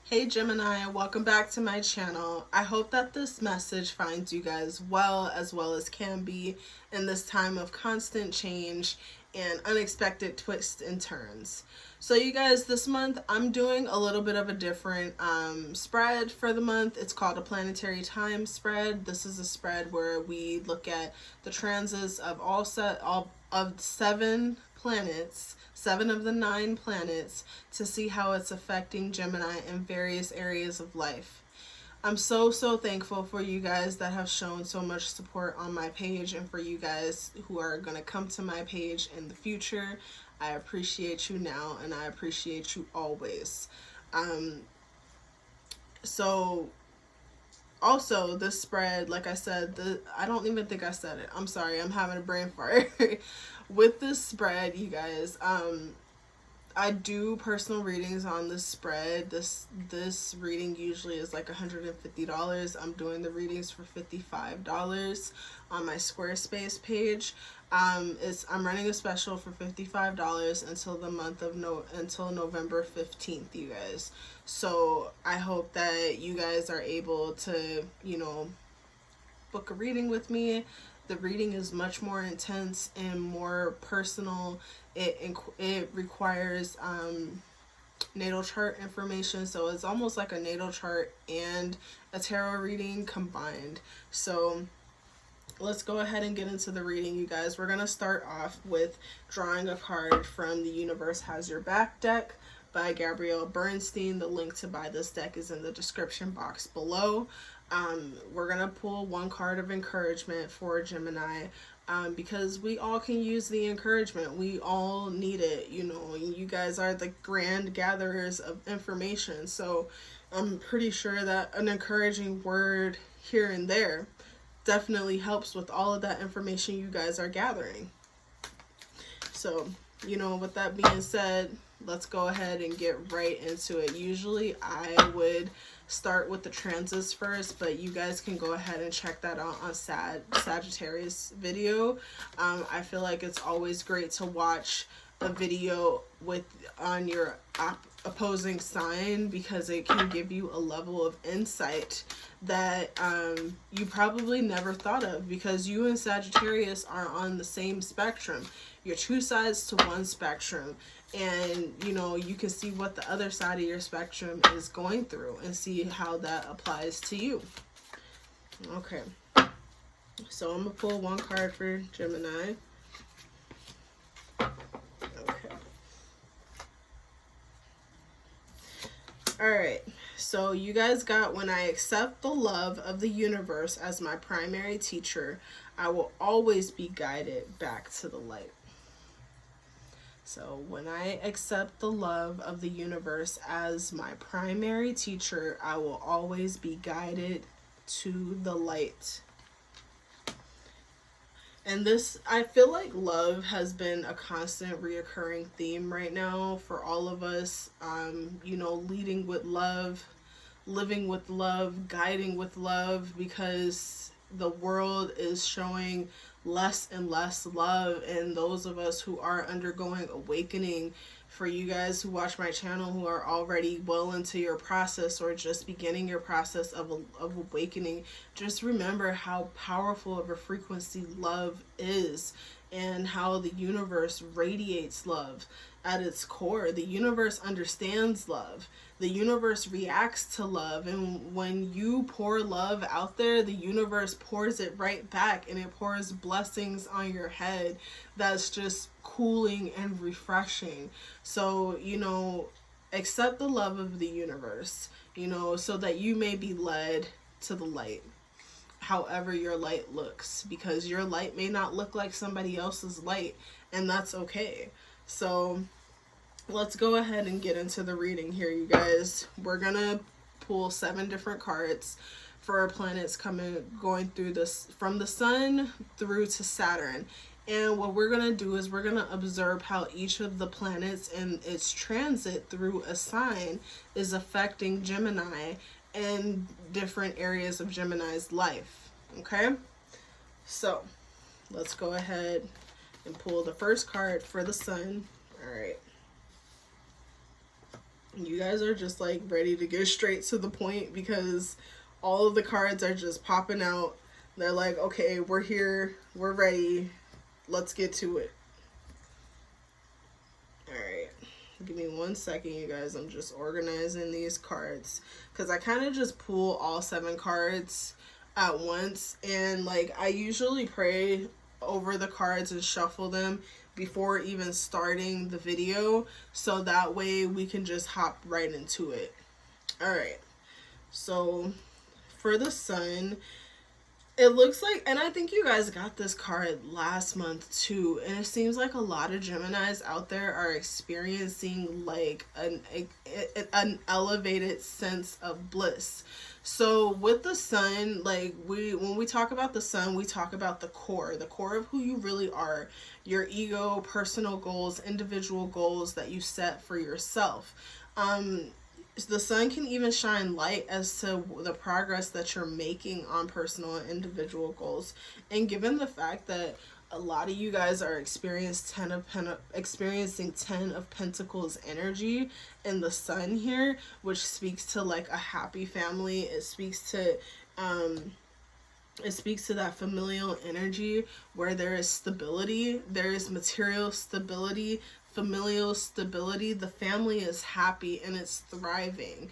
Hey Gemini, welcome back to my channel. I hope that this message finds you guys well as can be in this time of constant change and unexpected twists and turns. So you guys, this month I'm doing a little bit of a different spread for the month. It's called a Planetary Time spread. This is a spread where we look at the transits of all of 7 planets, 7 of the 9 planets, to see how it's affecting Gemini in various areas of life. I'm so thankful for you guys that have shown so much support on my page, and for you guys who are going to come to my page in the future. I appreciate you now, and I appreciate you always. So also this spread, like I said, I don't even think I said it. I'm sorry, I'm having a brain fart. With this spread, you guys, I do personal readings on this spread. This reading usually is like $150. I'm doing the readings for $55 on my Squarespace page. I'm running a special for $55 until the month of until November 15th, you guys. So I hope that you guys are able to, book a reading with me. The reading is much more intense and more personal. It requires natal chart information, so it's almost like a natal chart and a tarot reading combined. So let's go ahead and get into the reading, you guys. We're going to start off with drawing a card from the Universe Has Your Back deck by Gabrielle Bernstein. The link to buy this deck is in the description box below. We're going to pull one card of encouragement for Gemini, because we all can use the encouragement. We all need it. You guys are the grand gatherers of information. So I'm pretty sure that an encouraging word here and there definitely helps with all of that information you guys are gathering. So, with that being said, let's go ahead and get right into it. Usually I would start with the transits first, but you guys can go ahead and check that out on Sagittarius video. I feel like it's always great to watch a video on your opposing sign, because it can give you a level of insight that you probably never thought of, because you and Sagittarius are on the same spectrum. You're 2 sides to one spectrum, and you can see what the other side of your spectrum is going through and see how that applies to you. Okay, so I'm gonna pull one card for Gemini. Okay. All right, so you guys got, when I accept the love of the universe as my primary teacher, I will always be guided back to the light. So when I accept the love of the universe as my primary teacher, I will always be guided to the light. And this, I feel like love has been a constant reoccurring theme right now for all of us. Leading with love, living with love, guiding with love, because the world is showing less and less love. And those of us who are undergoing awakening, for you guys who watch my channel who are already well into your process or just beginning your process of awakening, just remember how powerful of a frequency love is, and how the universe radiates love at its core. The universe understands love. The universe reacts to love, and when you pour love out there, the universe pours it right back, and it pours blessings on your head that's just cooling and refreshing. So, accept the love of the universe, so that you may be led to the light, however your light looks, because your light may not look like somebody else's light, and that's okay. So let's go ahead and get into the reading here, you guys. We're gonna pull 7 different cards for our planets going through this, from the sun through to Saturn. And what we're gonna do is we're gonna observe how each of the planets in its transit through a sign is affecting Gemini and different areas of Gemini's life. Okay, so let's go ahead and pull the first card for the sun. All right. You guys are just like ready to get straight to the point because all of the cards are just popping out. They're like, okay, we're here, we're ready, let's get to it. Alright, give me 1 second, you guys. I'm just organizing these cards because I kind of just pull all 7 cards at once, and like I usually pray over the cards and shuffle them before even starting the video, so that way we can just hop right into it. Alright, so for the sun, it looks like, and I think you guys got this card last month too, and it seems like a lot of Geminis out there are experiencing like an elevated sense of bliss. So with the sun, like when we talk about the sun, we talk about the core of who you really are, your ego, personal goals, individual goals that you set for yourself. The sun can even shine light as to the progress that you're making on personal and individual goals. And given the fact that a lot of you guys are experiencing 10 of Pentacles energy in the sun here, which speaks to like a happy family. It speaks to that familial energy where there is stability, there is material stability, familial stability. The family is happy and it's thriving.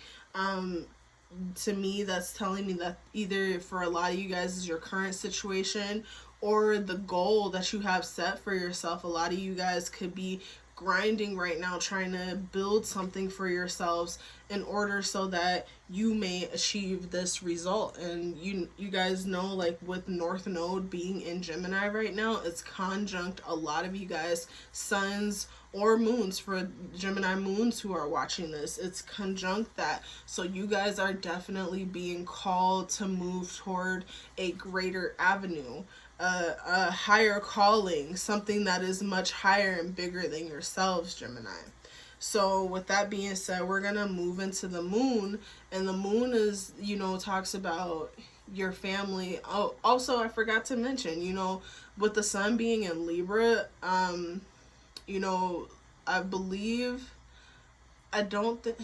To me, that's telling me that either for a lot of you guys is your current situation or the goal that you have set for yourself. A lot of you guys could be grinding right now trying to build something for yourselves in order so that you may achieve this result. And you guys know, like with North Node being in Gemini right now, it's conjunct a lot of you guys, suns or moons. For Gemini moons who are watching this, it's conjunct that. So you guys are definitely being called to move toward a greater avenue, a higher calling, something that is much higher and bigger than yourselves, Gemini. So with that being said, we're gonna move into the moon, and the moon is, talks about your family. Oh, also I forgot to mention, with the sun being in Libra, I believe, I don't think,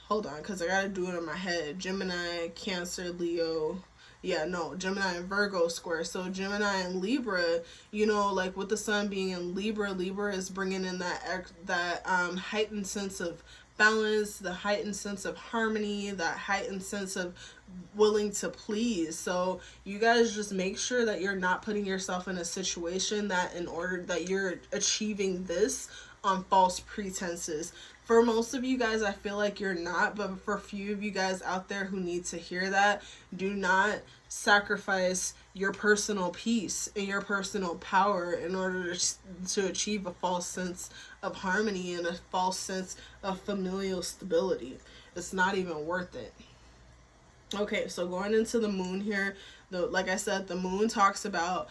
hold on, because I gotta do it in my head. Gemini, Cancer, Leo. Yeah, no, Gemini and Virgo square. So Gemini and Libra, like with the sun being in Libra, Libra is bringing in that heightened sense of balance, the heightened sense of harmony, that heightened sense of willing to please. So you guys just make sure that you're not putting yourself in a situation that in order that you're achieving this on false pretenses. For most of you guys, I feel like you're not, but for a few of you guys out there who need to hear that, do not sacrifice your personal peace and your personal power in order to achieve a false sense of harmony and a false sense of familial stability. It's not even worth it. Okay, so going into the moon here, like I said, the moon talks about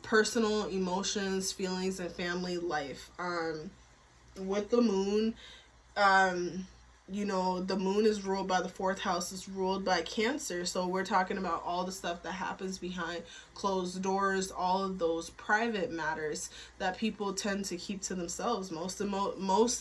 personal emotions, feelings, and family life. With the moon, the moon is ruled by the 4th house, is ruled by Cancer. So we're talking about all the stuff that happens behind closed doors, all of those private matters that people tend to keep to themselves. Most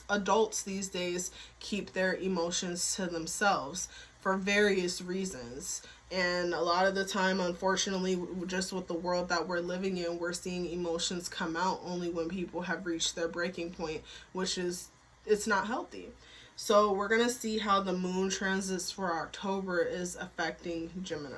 adults these days keep their emotions to themselves for various reasons. And a lot of the time, unfortunately, just with the world that we're living in, we're seeing emotions come out only when people have reached their breaking point, which is, it's not healthy. So we're going to see how the moon transits for October is affecting Gemini.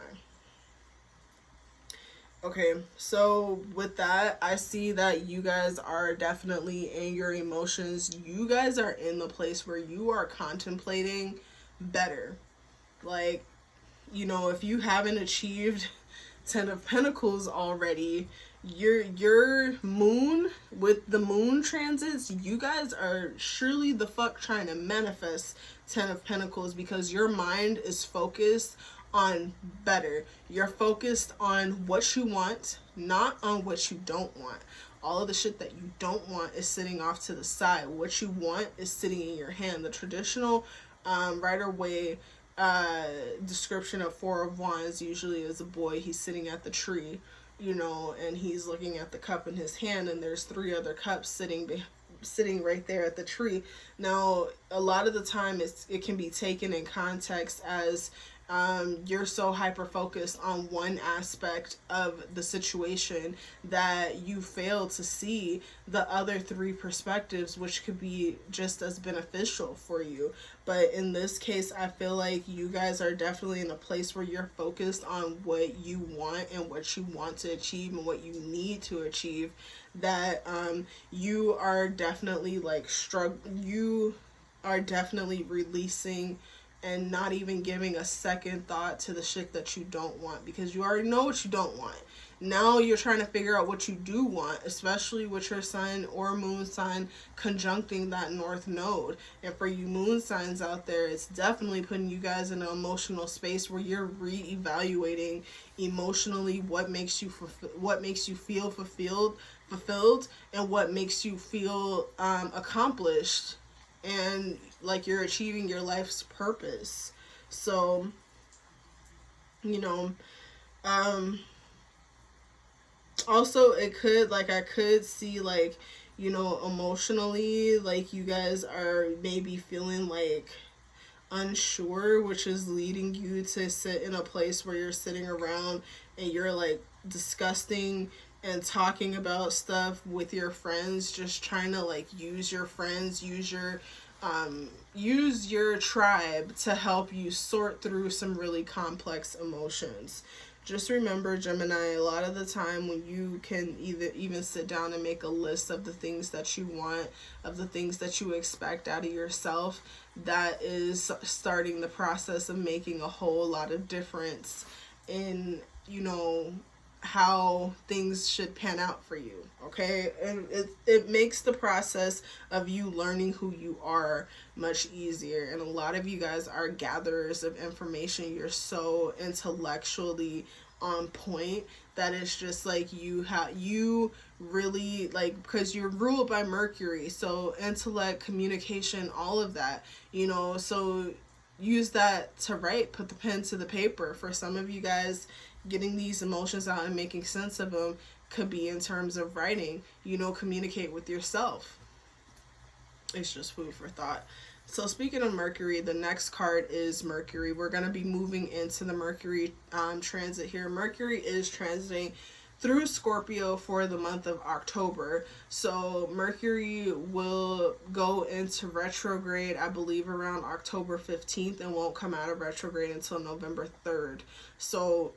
Okay, so with that, I see that you guys are definitely in your emotions. You guys are in the place where you are contemplating better. Like, if you haven't achieved 10 of Pentacles already, your moon, with the moon transits, you guys are surely the fuck trying to manifest 10 of Pentacles because your mind is focused on better. You're focused on what you want, not on what you don't want. All of the shit that you don't want is sitting off to the side. What you want is sitting in your hand. The traditional Rider-Waite description of 4 of Wands usually is a boy. He's sitting at the tree, and he's looking at the cup in his hand, and there's 3 other cups sitting sitting right there at the tree. Now, a lot of the time it can be taken in context as you're so hyper focused on one aspect of the situation that you fail to see the other three perspectives, which could be just as beneficial for you. But in this case, I feel like you guys are definitely in a place where you're focused on what you want and what you want to achieve and what you need to achieve. That you are definitely like you are definitely releasing and not even giving a second thought to the shit that you don't want, because you already know what you don't want. Now you're trying to figure out what you do want, especially with your sun or moon sign conjuncting that north node. And for you moon signs out there, it's definitely putting you guys in an emotional space where you're reevaluating emotionally what makes you feel fulfilled, and what makes you feel accomplished, and like you're achieving your life's purpose. So, you know, also it could, like, I could see, like, you know, emotionally, like you guys are maybe feeling like unsure, which is leading you to sit in a place where you're sitting around and you're like disgusting and talking about stuff with your friends, just trying to like use your friends, use your tribe to help you sort through some really complex emotions. Just remember, Gemini, a lot of the time when you can even sit down and make a list of the things that you want, of the things that you expect out of yourself, that is starting the process of making a whole lot of difference in, you know, how things should pan out for you. Okay, and it makes the process of you learning who you are much easier. And a lot of you guys are gatherers of information. You're so intellectually on point that it's just like you really, like, because you're ruled by Mercury, so intellect, communication, all of that, you know. So use that to write, put the pen to the paper. For some of you guys, getting these emotions out and making sense of them could be in terms of writing, you know, communicate with yourself. It's just food for thought. So speaking of Mercury, the next card is Mercury. We're going to be moving into the Mercury transit here. Mercury is transiting through Scorpio for the month of October. So Mercury will go into retrograde, I believe, around October 15th, and won't come out of retrograde until November 3rd. So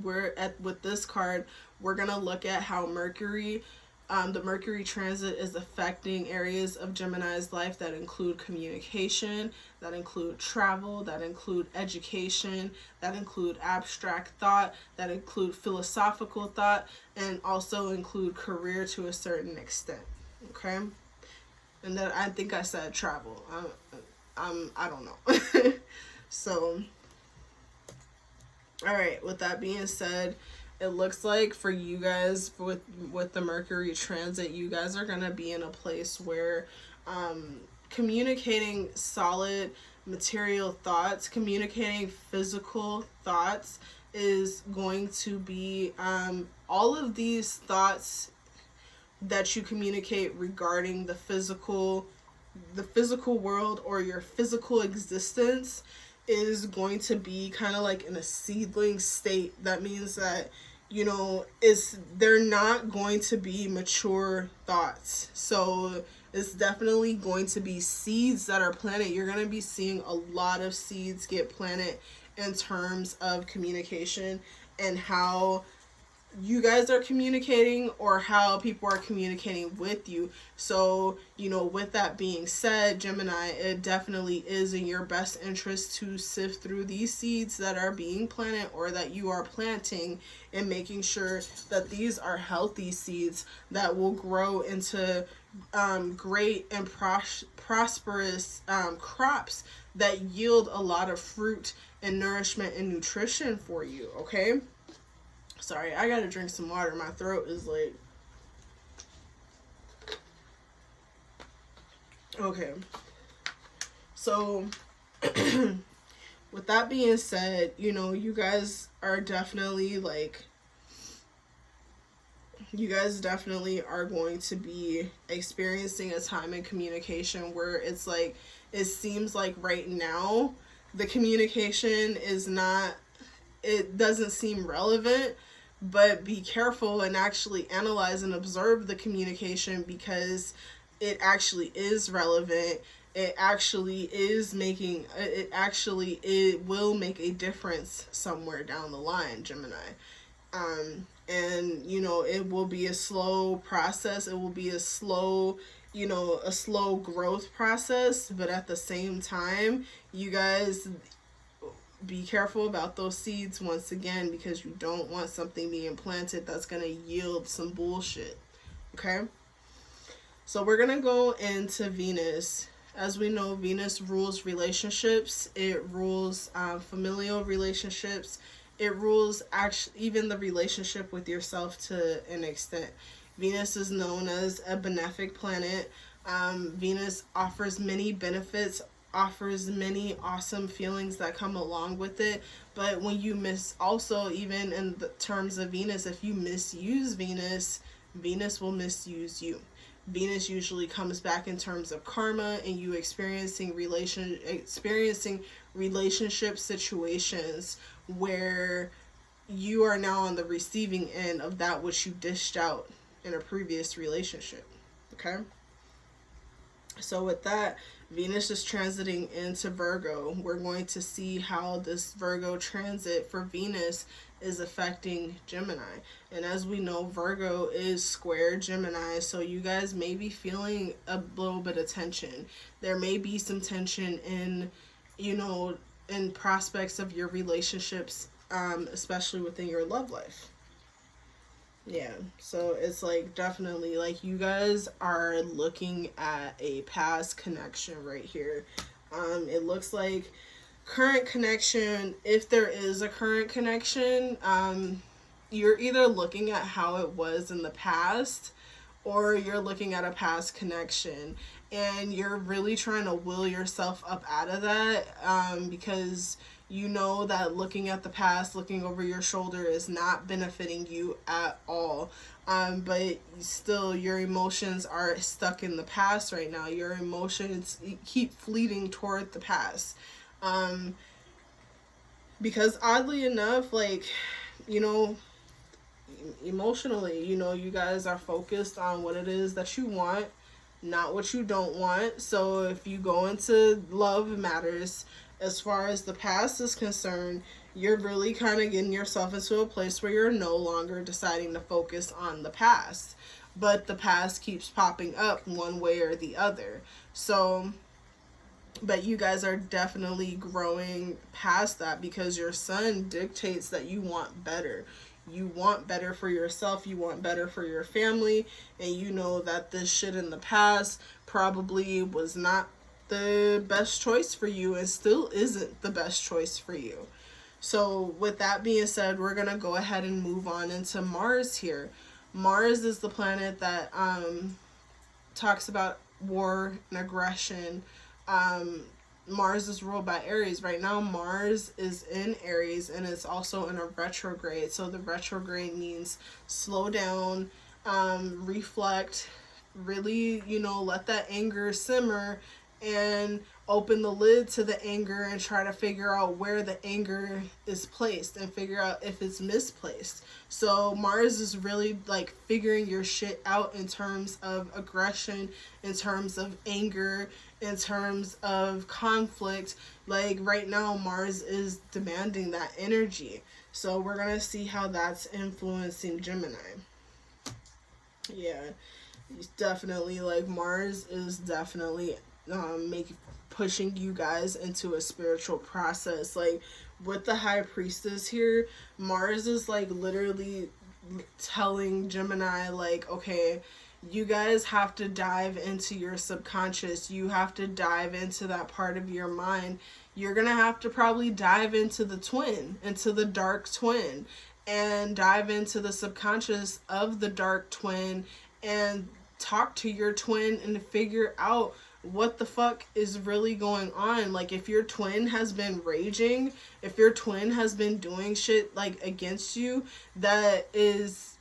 with this card, we're going to look at how Mercury, the Mercury transit is affecting areas of Gemini's life that include communication, that include travel, that include education, that include abstract thought, that include philosophical thought, and also include career to a certain extent. Okay? And then I think I said travel. I don't know. So, all right, with that being said, it looks like for you guys with the Mercury transit, you guys are going to be in a place where communicating solid material thoughts, communicating physical thoughts is going to be all of these thoughts that you communicate regarding the physical world or your physical existence is going to be kind of like in a seedling state. That means that, you know, they're not going to be mature thoughts. So it's definitely going to be seeds that are planted. You're going to be seeing a lot of seeds get planted in terms of communication and how you guys are communicating or how people are communicating with you. So, you know, with that being said, Gemini, it definitely is in your best interest to sift through these seeds that are being planted or that you are planting, and making sure that these are healthy seeds that will grow into great and prosperous crops that yield a lot of fruit and nourishment and nutrition for you. Okay? Sorry, I gotta drink some water. My throat is like... Okay. So, with that being said, you know, you guys are definitely like... You guys definitely are going to be experiencing a time in communication where it's like, it seems like right now the communication is not, it doesn't seem relevant, but be careful and actually analyze and observe the communication, because it actually is relevant. It actually is making, it will make a difference somewhere down the line, Gemini. And you know, it will be a slow process, it will be a slow, you know, a slow growth process, but at the same time, you guys be careful about those seeds once again, because you don't want something being planted that's going to yield some bullshit. Okay, so we're going to go into Venus. As we know, Venus rules relationships, it rules familial relationships, it rules actually even the relationship with yourself to an extent. Venus is known as a benefic planet. Venus offers many benefits, offers many awesome feelings that come along with it. But when you also, even in the terms of Venus, if you misuse Venus, Venus will misuse you. Venus usually comes back in terms of karma and you experiencing relationship situations where you are now on the receiving end of that which you dished out in a previous relationship. Okay? So with that, Venus is transiting into Virgo. We're going to see how this Virgo transit for Venus is affecting Gemini. And as we know, Virgo is square Gemini, so you guys may be feeling a little bit of tension. There may be some tension in, you know, in prospects of your relationships, especially within your love life. Yeah, so it's like definitely like you guys are looking at a past connection right here. It looks like current connection, if there is a current connection, you're either looking at how it was in the past or you're looking at a past connection and you're really trying to will yourself up out of that, because you know that looking at the past, looking over your shoulder is not benefiting you at all. But still, your emotions are stuck in the past right now. Your emotions keep fleeting toward the past. Because oddly enough, like, you know, emotionally, you know, you guys are focused on what it is that you want, not what you don't want. So if you go into love matters, as far as the past is concerned, you're really kind of getting yourself into a place where you're no longer deciding to focus on the past, but the past keeps popping up one way or the other. So, but you guys are definitely growing past that because your sun dictates that you want better. You want better for yourself, you want better for your family, and you know that this shit in the past probably was not the best choice for you and still isn't the best choice for you. So with that being said, we're gonna go ahead and move on into Mars here. Mars is the planet that talks about war and aggression. Mars is ruled by Aries. Right now, Mars is in Aries and it's also in a retrograde. So the retrograde means slow down, reflect, really, you know, let that anger simmer and open the lid to the anger and try to figure out where the anger is placed and figure out if it's misplaced. So Mars is really like figuring your shit out in terms of aggression, in terms of anger, in terms of conflict. Like right now, Mars is demanding that energy. So we're going to see how that's influencing Gemini. Yeah, definitely, like Mars is definitely pushing you guys into a spiritual process. Like with the High Priestess here, Mars is like literally telling Gemini like, okay, you guys have to dive into your subconscious. You have to dive into that part of your mind. You're gonna have to probably dive into the twin, into the dark twin, and dive into the subconscious of the dark twin and talk to your twin and figure out what the fuck is really going on. Like if your twin has been raging, if your twin has been doing shit like against you that is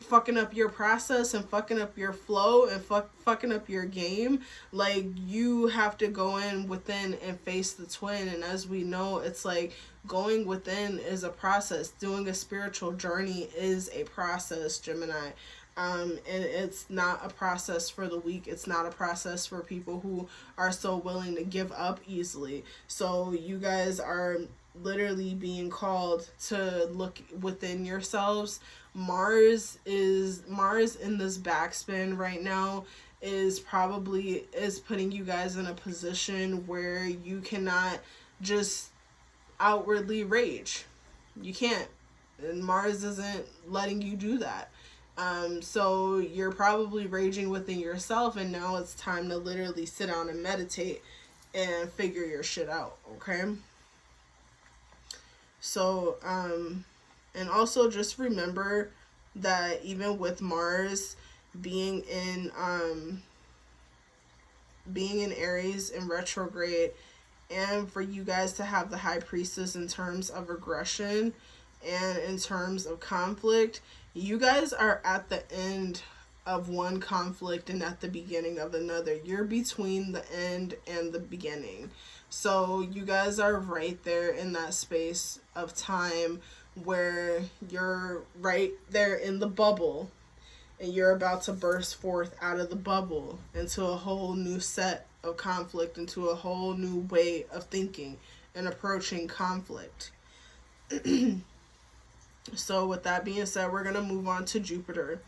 fucking up your process and fucking up your flow and fucking up your game. Like, you have to go in within and face the twin. And as we know, it's like going within is a process. Doing a spiritual journey is a process, Gemini. And it's not a process for the weak. It's not a process for people who are so willing to give up easily. So you guys are literally being called to look within yourselves. Mars in this backspin right now is putting you guys in a position where you cannot just outwardly rage. You can't. And Mars isn't letting you do that. So you're probably raging within yourself, and now it's time to literally sit down and meditate and figure your shit out, okay? So, and also just remember that even with Mars being in Aries in retrograde, and for you guys to have the High Priestess in terms of aggression and in terms of conflict, you guys are at the end of one conflict and at the beginning of another. You're between the end and the beginning. So you guys are right there in that space of time where you're right there in the bubble, and you're about to burst forth out of the bubble into a whole new set of conflict, into a whole new way of thinking and approaching conflict. So with that being said, we're going to move on to Jupiter.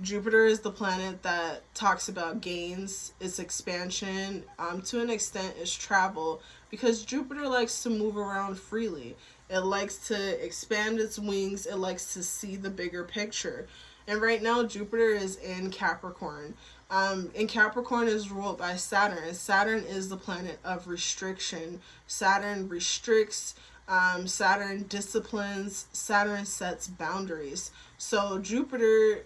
Jupiter is the planet that talks about gains, its expansion, to an extent its travel, because Jupiter likes to move around freely. It likes to expand its wings. It likes to see the bigger picture. And right now, Jupiter is in Capricorn. And Capricorn is ruled by Saturn. And Saturn is the planet of restriction. Saturn restricts. Saturn disciplines. Saturn sets boundaries. So Jupiter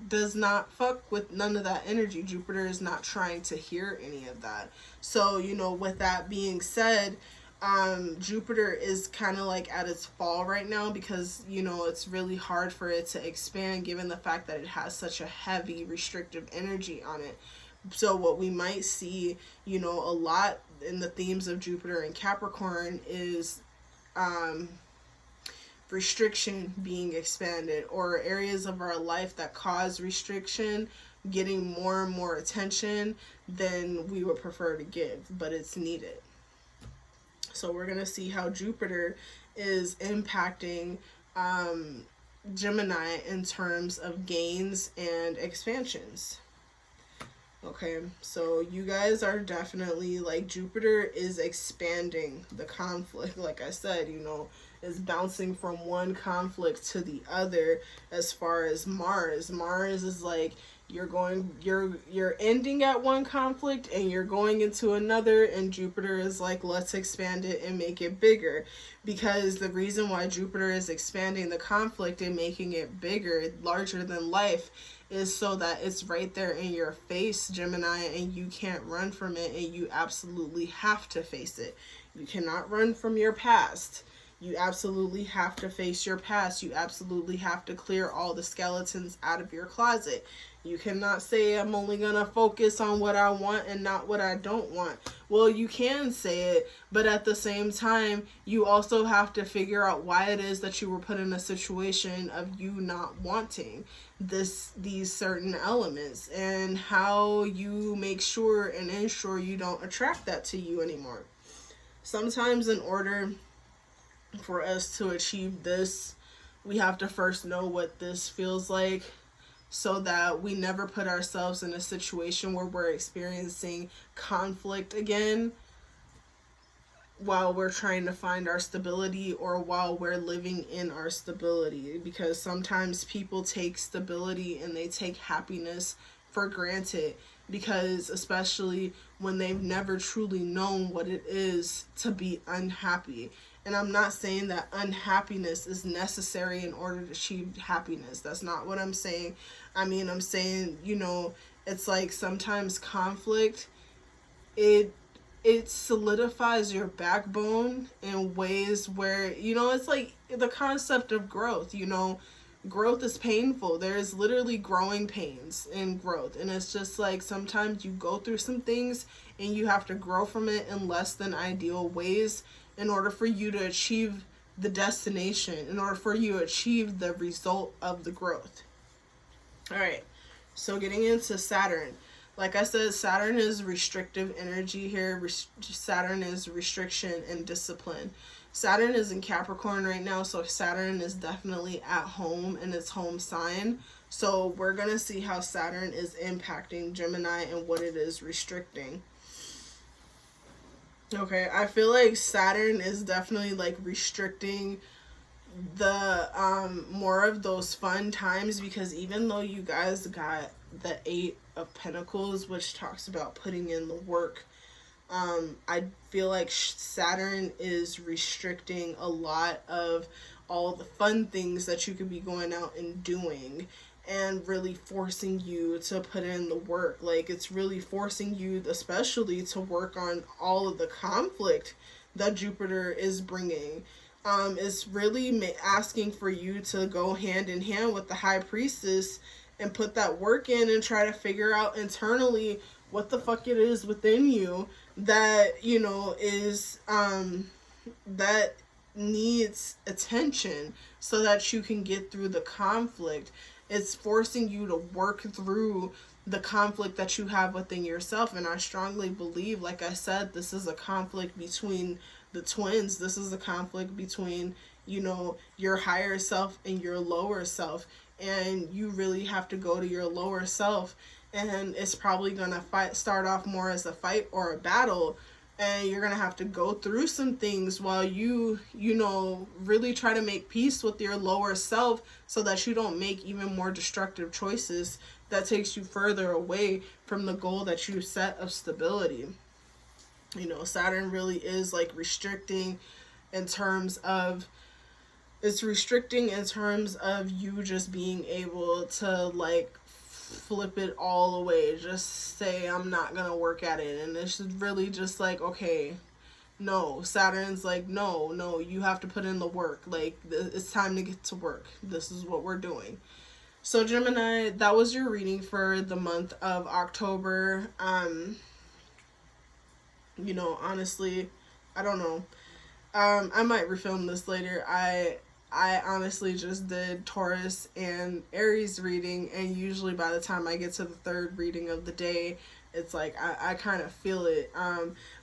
does not fuck with none of that energy. Jupiter is not trying to hear any of that. So, you know, with that being said, Jupiter is kind of like at its fall right now, because, you know, it's really hard for it to expand given the fact that it has such a heavy restrictive energy on it. So what we might see, you know, a lot in the themes of Jupiter and Capricorn is restriction being expanded, or areas of our life that cause restriction getting more and more attention than we would prefer to give, but it's needed. So we're going to see how Jupiter is impacting Gemini in terms of gains and expansions. Okay, so you guys are definitely, like, Jupiter is expanding the conflict. Like I said, you know, is bouncing from one conflict to the other. As far as Mars is like, you're ending at one conflict and you're going into another, and Jupiter is like, let's expand it and make it bigger. Because the reason why Jupiter is expanding the conflict and making it bigger, larger than life, is so that it's right there in your face, Gemini, and you can't run from it, and you absolutely have to face it. You cannot run from your past. You absolutely have to face your past. You absolutely have to clear all the skeletons out of your closet. You cannot say, I'm only going to focus on what I want and not what I don't want. Well, you can say it, but at the same time, you also have to figure out why it is that you were put in a situation of you not wanting these certain elements, and how you make sure and ensure you don't attract that to you anymore. Sometimes in order for us to achieve this, we have to first know what this feels like, so that we never put ourselves in a situation where we're experiencing conflict again while we're trying to find our stability, or while we're living in our stability. Because sometimes people take stability and they take happiness for granted, because especially when they've never truly known what it is to be unhappy. And I'm not saying that unhappiness is necessary in order to achieve happiness. That's not what I'm saying. I mean, I'm saying, you know, it's like sometimes conflict, it solidifies your backbone in ways where, you know, it's like the concept of growth, you know. growth is painful. There's literally growing pains in growth. And it's just like sometimes you go through some things and you have to grow from it in less than ideal ways in order for you to achieve the destination, in order for you to achieve the result of the growth. All right. So getting into Saturn. Like I said, Saturn is restrictive energy here. Saturn is restriction and discipline. Saturn is in Capricorn right now, so Saturn is definitely at home in its home sign. So we're going to see how Saturn is impacting Gemini and what it is restricting. Okay, I feel like Saturn is definitely like restricting the more of those fun times, because even though you guys got the 8 of Pentacles, which talks about putting in the work, I feel like Saturn is restricting a lot of all the fun things that you could be going out and doing, and really forcing you to put in the work. Like, it's really forcing you especially to work on all of the conflict that Jupiter is bringing. It's really asking for you to go hand in hand with the High Priestess and put that work in and try to figure out internally what the fuck it is within you that, you know, is that needs attention so that you can get through the conflict. It's forcing you to work through the conflict that you have within yourself. And I strongly believe, like I said, this is a conflict between the twins. This is a conflict between, you know, your higher self and your lower self. And you really have to go to your lower self. And it's probably going to start off more as a fight or a battle. And you're going to have to go through some things while you know, really try to make peace with your lower self so that you don't make even more destructive choices that takes you further away from the goal that you set of stability. You know, Saturn really is like restricting in terms of, it's restricting in terms of you just being able to like flip it all away, just say I'm not gonna work at it. And it's really just like, okay, no, Saturn's like, no, you have to put in the work. Like, it's time to get to work. This is what we're doing. So Gemini, that was your reading for the month of October. You know, honestly, I don't know. I might refilm this later. I honestly just did Taurus and Aries reading, and usually by the time I get to the third reading of the day, it's like I kind of feel it.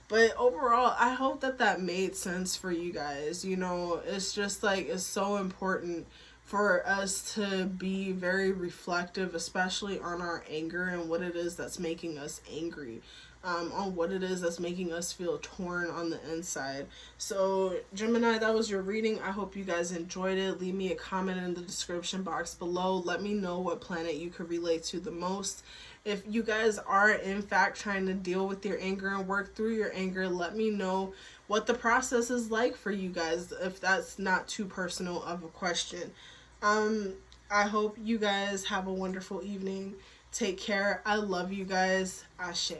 But overall, I hope that made sense for you guys. You know, it's just like, it's so important for us to be very reflective, especially on our anger and what it is that's making us angry. On what it is that's making us feel torn on the inside. So Gemini, that was your reading. I hope you guys enjoyed it. Leave me a comment in the description box below. Let me know what planet you could relate to the most. If you guys are in fact trying to deal with your anger and work through your anger, let me know what the process is like for you guys, if that's not too personal of a question. I hope you guys have a wonderful evening. Take care. I love you guys. Ashe.